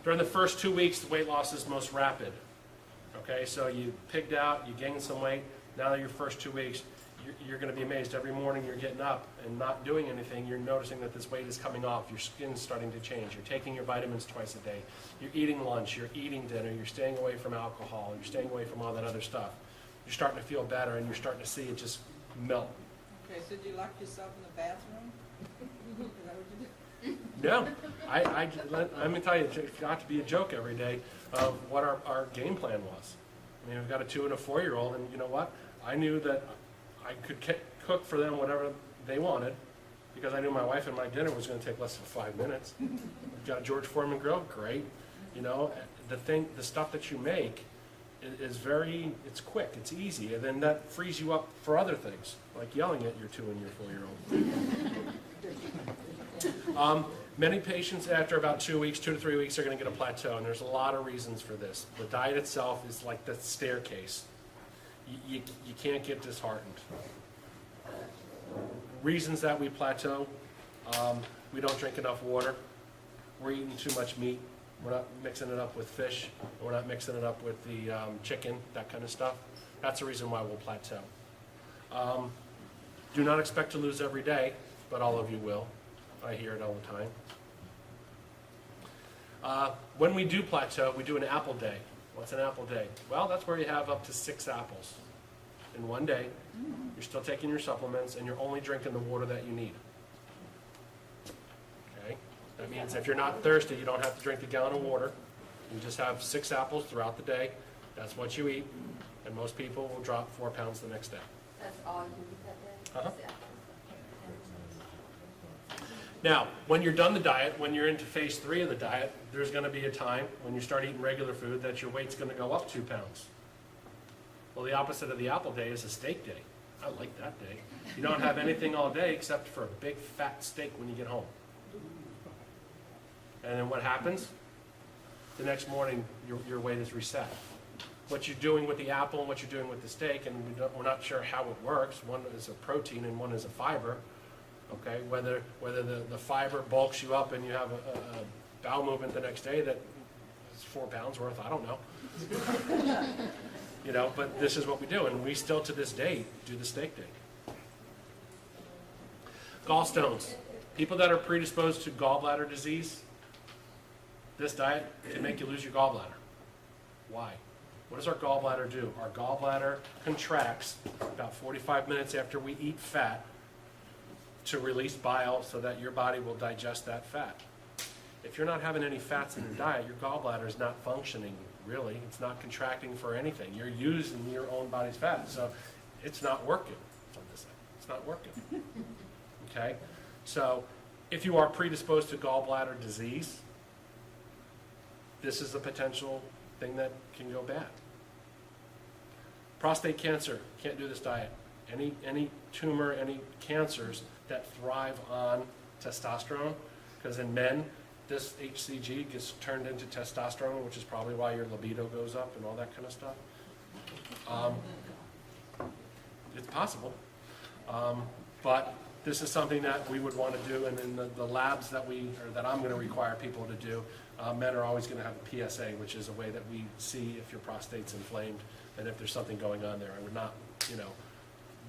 During the first 2 weeks, the weight loss is most rapid. Okay, so you pigged out, you gained some weight. Now your first 2 weeks, you're going to be amazed. Every morning you're getting up and not doing anything. You're noticing that this weight is coming off. Your skin's starting to change. You're taking your vitamins twice a day. You're eating lunch. You're eating dinner. You're staying away from alcohol. You're staying away from all that other stuff. You're starting to feel better, and you're starting to see it just melt. Okay, so did you lock yourself in the bathroom? Is that what you did? No, let me tell you, it's got to be a joke every day of what our game plan was. I mean, we've got a 2 and a 4-year-old, and you know what? I knew that I could cook for them whatever they wanted because I knew my wife and my dinner was going to take less than 5 minutes. We've got a George Foreman grill, great. You know, the stuff that you make is it's quick, it's easy, and then that frees you up for other things, like yelling at your 2 and your 4-year-old. Many patients after about 2 weeks, 2 to 3 weeks, are going to get a plateau, and there's a lot of reasons for this. The diet itself is like the staircase. You can't get disheartened. Reasons that we plateau: we don't drink enough water, we're eating too much meat, we're not mixing it up with fish, we're not mixing it up with the chicken, that kind of stuff. That's the reason why we'll plateau. Do not expect to lose every day, but all of you will. I hear it all the time. When we do plateau, we do an apple day. What's an apple day? Well, that's where you have up to 6 apples in one day. You're still taking your supplements, and you're only drinking the water that you need. Okay? That means if you're not thirsty, you don't have to drink a gallon of water. You just have 6 apples throughout the day. That's what you eat, and most people will drop 4 pounds the next day. That's all you eat that day? Uh-huh. Yeah. Now, when you're done the diet, when you're into phase 3 of the diet, there's going to be a time when you start eating regular food that your weight's going to go up 2 pounds. Well, the opposite of the apple day is a steak day. I like that day. You don't have anything all day except for a big fat steak when you get home. And then what happens? The next morning, your weight is reset. What you're doing with the apple and what you're doing with the steak, and we're not sure how it works. One is a protein and one is a fiber. Okay, whether the fiber bulks you up and you have a bowel movement the next day that is 4 pounds worth, I don't know. You know, but this is what we do, and we still to this day do the steak day. Gallstones. People that are predisposed to gallbladder disease, this diet can make you lose your gallbladder. Why? What does our gallbladder do? Our gallbladder contracts about 45 minutes after we eat fat to release bile so that your body will digest that fat. If you're not having any fats in your diet, your gallbladder is not functioning, really. It's not contracting for anything. You're using your own body's fat, so it's not working. It's not working. Okay? So if you are predisposed to gallbladder disease, this is a potential thing that can go bad. Prostate cancer, can't do this diet. Any tumor, any cancers that thrive on testosterone, because in men, this HCG gets turned into testosterone, which is probably why your libido goes up and all that kind of stuff. It's possible. But this is something that we would want to do, and in the labs that I'm going to require people to do, men are always going to have a PSA, which is a way that we see if your prostate's inflamed and if there's something going on there. I would not,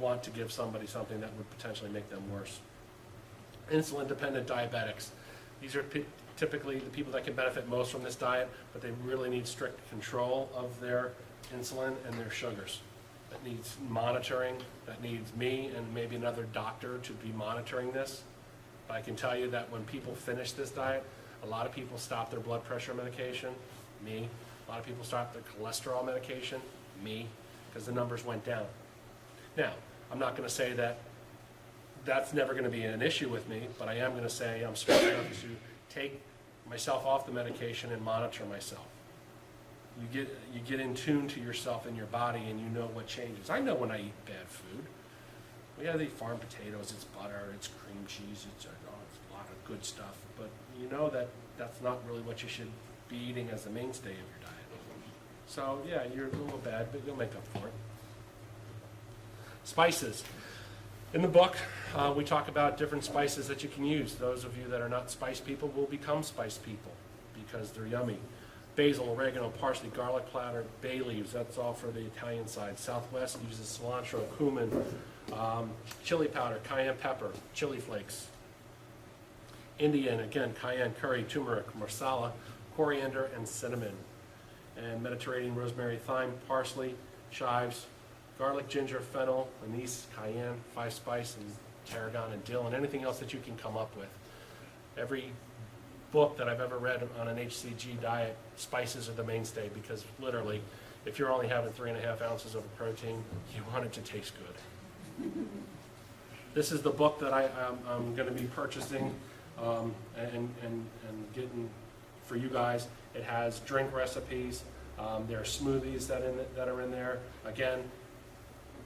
want to give somebody something that would potentially make them worse. Insulin-dependent diabetics. These are typically the people that can benefit most from this diet, but they really need strict control of their insulin and their sugars. That needs monitoring, that needs me and maybe another doctor to be monitoring this. But I can tell you that when people finish this diet, a lot of people stop their blood pressure medication, me. A lot of people stop their cholesterol medication, me, because the numbers went down. Now, I'm not going to say that that's never going to be an issue with me, but I am going to say I'm smart enough to take myself off the medication and monitor myself. You get in tune to yourself and your body, and you know what changes. I know when I eat bad food. We have these farm potatoes, it's butter, it's cream cheese, it's a lot of good stuff, but you know that that's not really what you should be eating as the mainstay of your diet. So yeah, you're a little bad, but you'll make up for it. Spices. In the book, we talk about different spices that you can use. Those of you that are not spice people will become spice people because they're yummy. Basil, oregano, parsley, garlic powder, bay leaves, that's all for the Italian side. Southwest uses cilantro, cumin, chili powder, cayenne pepper, chili flakes. Indian, again, cayenne, curry, turmeric, marsala, coriander, and cinnamon. And Mediterranean, rosemary, thyme, parsley, chives, garlic, ginger, fennel, anise, cayenne, five spice, and tarragon and dill, and anything else that you can come up with. Every book that I've ever read on an HCG diet, spices are the mainstay, because literally, if you're only having 3.5 ounces of a protein, you want it to taste good. This is the book that I'm going to be purchasing and getting for you guys. It has drink recipes. There are smoothies that are in there. Again,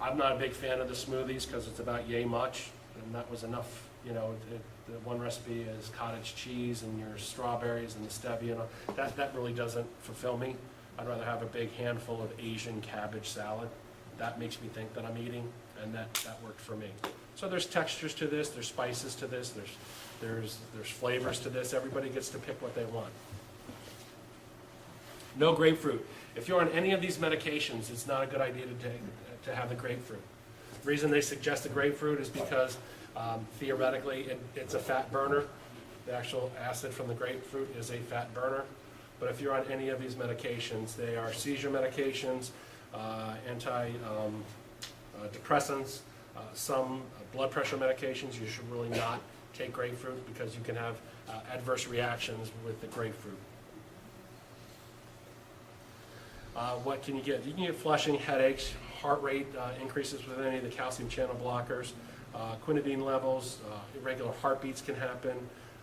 I'm not a big fan of the smoothies because it's about yay much, and that was enough. You know, the one recipe is cottage cheese and your strawberries and the stevia. You know, that really doesn't fulfill me. I'd rather have a big handful of Asian cabbage salad. That makes me think that I'm eating, and that worked for me. So there's textures to this, there's spices to this, there's flavors to this. Everybody gets to pick what they want. No grapefruit. If you're on any of these medications, it's not a good idea to have the grapefruit. The reason they suggest the grapefruit is because theoretically it's a fat burner. The actual acid from the grapefruit is a fat burner. But if you're on any of these medications, they are seizure medications, antidepressants, some blood pressure medications. You should really not take grapefruit because you can have adverse reactions with the grapefruit. What can you get? You can get flushing, headaches, heart rate increases with any of the calcium channel blockers, quinidine levels, irregular heartbeats can happen.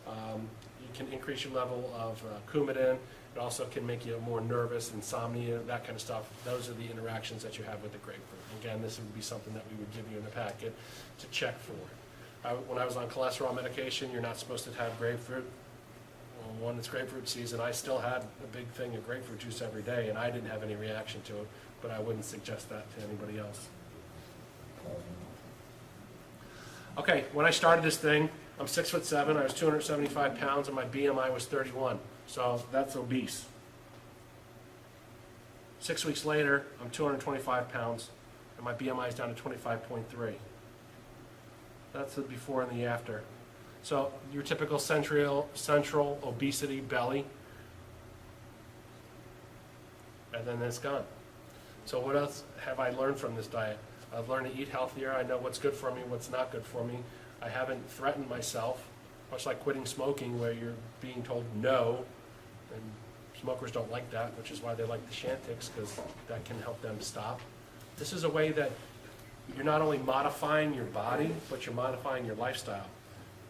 You can increase your level of Coumadin. It also can make you more nervous, insomnia, that kind of stuff. Those are the interactions that you have with the grapefruit. Again, this would be something that we would give you in the packet to check for. When I was on cholesterol medication, you're not supposed to have grapefruit. Well, when it's grapefruit season, I still had a big thing of grapefruit juice every day, and I didn't have any reaction to it, but I wouldn't suggest that to anybody else. Okay, when I started this thing, I'm 6'7", I was 275 pounds, and my BMI was 31. So that's obese. 6 weeks later, I'm 225 pounds, and my BMI is down to 25.3. That's the before and the after. So your typical central obesity belly, and then it's gone. So what else have I learned from this diet? I've learned to eat healthier. I know what's good for me, what's not good for me. I haven't threatened myself, much like quitting smoking, where you're being told no, and smokers don't like that, which is why they like the Chantix, because that can help them stop. This is a way that you're not only modifying your body, but you're modifying your lifestyle.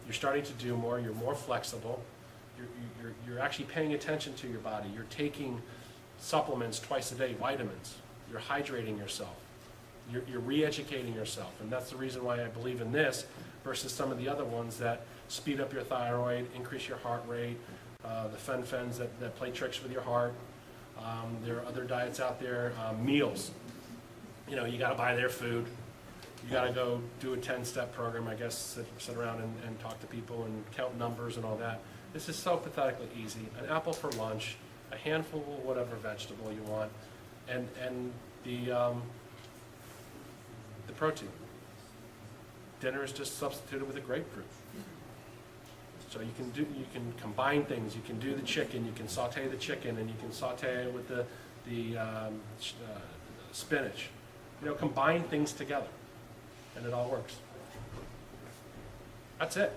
You're starting to do more, you're more flexible, you're actually paying attention to your body, you're taking supplements twice a day, vitamins, you're hydrating yourself, you're re-educating yourself, and that's the reason why I believe in this versus some of the other ones that speed up your thyroid, increase your heart rate, the fen-phens that play tricks with your heart. There are other diets out there, meals. You know, you got to buy their food. You got to go do a 10-step program, I guess, sit around and talk to people and count numbers and all that. This is so pathetically easy. An apple for lunch, a handful of whatever vegetable you want, and the protein. Dinner is just substituted with a grapefruit. So you can combine things. You can do the chicken. You can saute the chicken, and you can saute it with the spinach. You know, combine things together, and it all works. That's it.